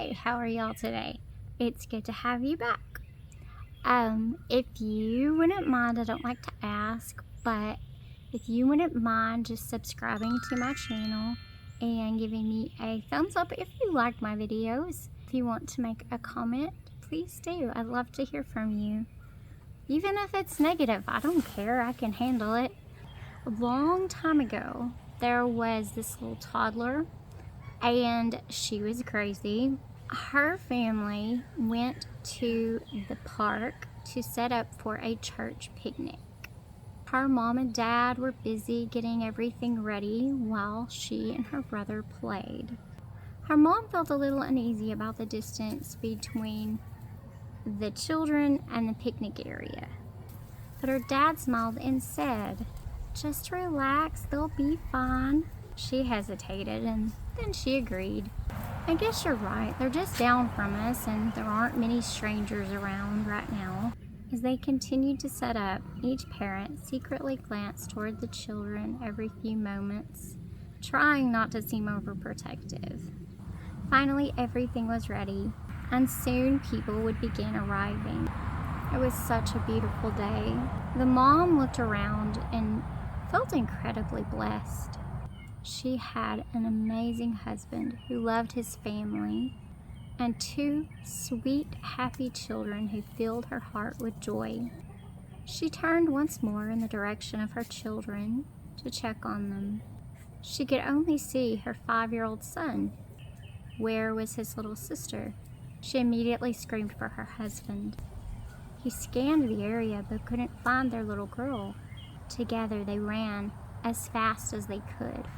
Hey, how are y'all today? It's good to have you back. If you wouldn't mind, I don't like to ask, but if you wouldn't mind just subscribing to my channel and giving me a thumbs up if you like my videos. If you want to make a comment, please do. I'd love to hear from you. Even if it's negative, I don't care. I can handle it. A long time ago, there was this little toddler, and she was crazy. Her family went to the park to set up for a church picnic. Her mom and dad were busy getting everything ready while she and her brother played. Her mom felt a little uneasy about the distance between the children and the picnic area. But her dad smiled and said, "Just relax, they'll be fine." She hesitated and then she agreed. "I guess you're right, they're just down from us and there aren't many strangers around right now." As they continued to set up, each parent secretly glanced toward the children every few moments, trying not to seem overprotective. Finally, everything was ready, and soon people would begin arriving. It was such a beautiful day. The mom looked around and felt incredibly blessed. She had an amazing husband who loved his family and two sweet, happy children who filled her heart with joy. She turned once more in the direction of her children to check on them. She could only see her 5-year-old son. Where was his little sister? She immediately screamed for her husband. He scanned the area but couldn't find their little girl. Together they ran as fast as they could.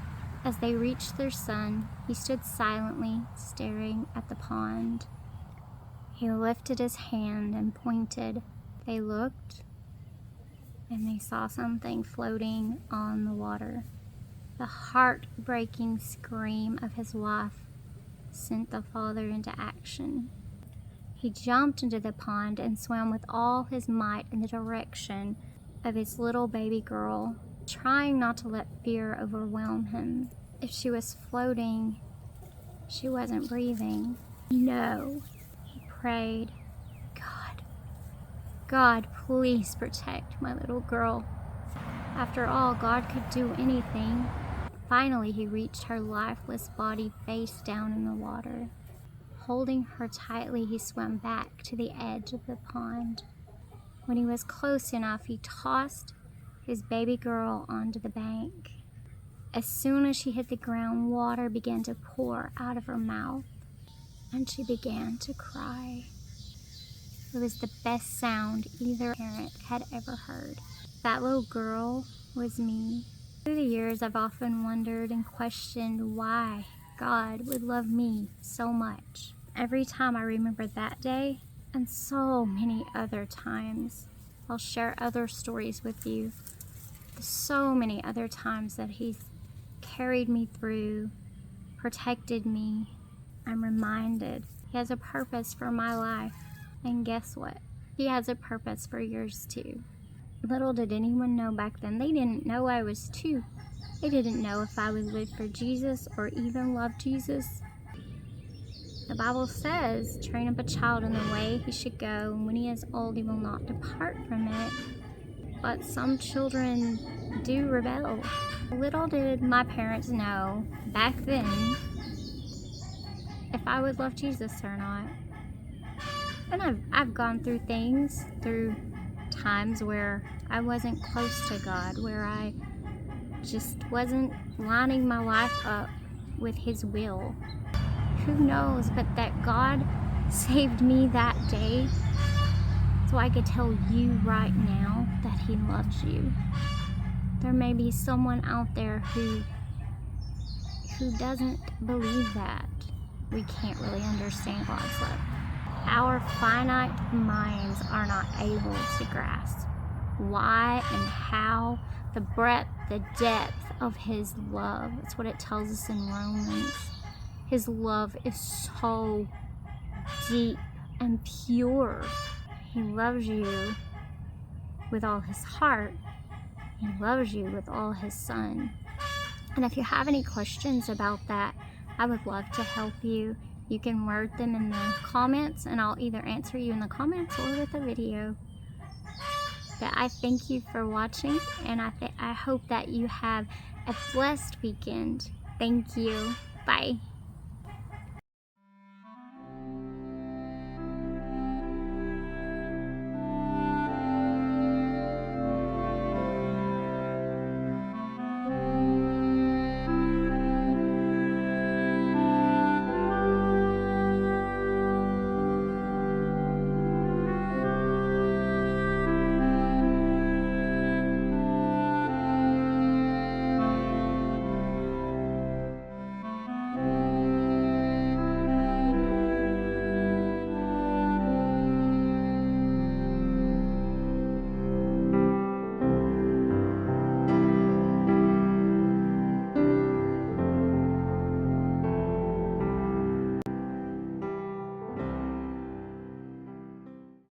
As they reached their son, he stood silently staring at the pond. He lifted his hand and pointed. They looked, and they saw something floating on the water. The heartbreaking scream of his wife sent the father into action. He jumped into the pond and swam with all his might in the direction of his little baby girl, trying not to let fear overwhelm him. If she was floating, she wasn't breathing. No, he prayed. God, please protect my little girl. After all, God could do anything. Finally, he reached her lifeless body face down in the water. Holding her tightly, he swam back to the edge of the pond. When he was close enough, he tossed his baby girl onto the bank. As soon as she hit the ground, water began to pour out of her mouth, and she began to cry. It was the best sound either parent had ever heard. That little girl was me. Through the years, I've often wondered and questioned why God would love me so much. Every time I remember that day, and so many other times, I'll share other stories with you. So many other times that He's carried me through, protected me. I'm reminded He has a purpose for my life. And guess what? He has a purpose for yours too. Little did anyone know back then. They didn't know I was 2. They didn't know if I would live for Jesus or even love Jesus. The Bible says, "Train up a child in the way he should go, and when he is old, he will not depart from it." But some children do rebel. Little did my parents know back then if I would love Jesus or not. And I've gone through times where I wasn't close to God, where I just wasn't lining my life up with His will. Who knows, but that God saved me that day so I could tell you right now that He loves you. There may be someone out there who doesn't believe that. We can't really understand God's love. Our finite minds are not able to grasp why and how, the breadth, the depth of His love. That's what it tells us in Romans. His love is so deep and pure. He loves you with all His heart. He loves you with all His Son. And if you have any questions about that, I would love to help you. you can word them in the comments, and I'll either answer you in the comments or with a video. But I thank you for watching, and I hope that you have a blessed weekend. Thank you. Bye.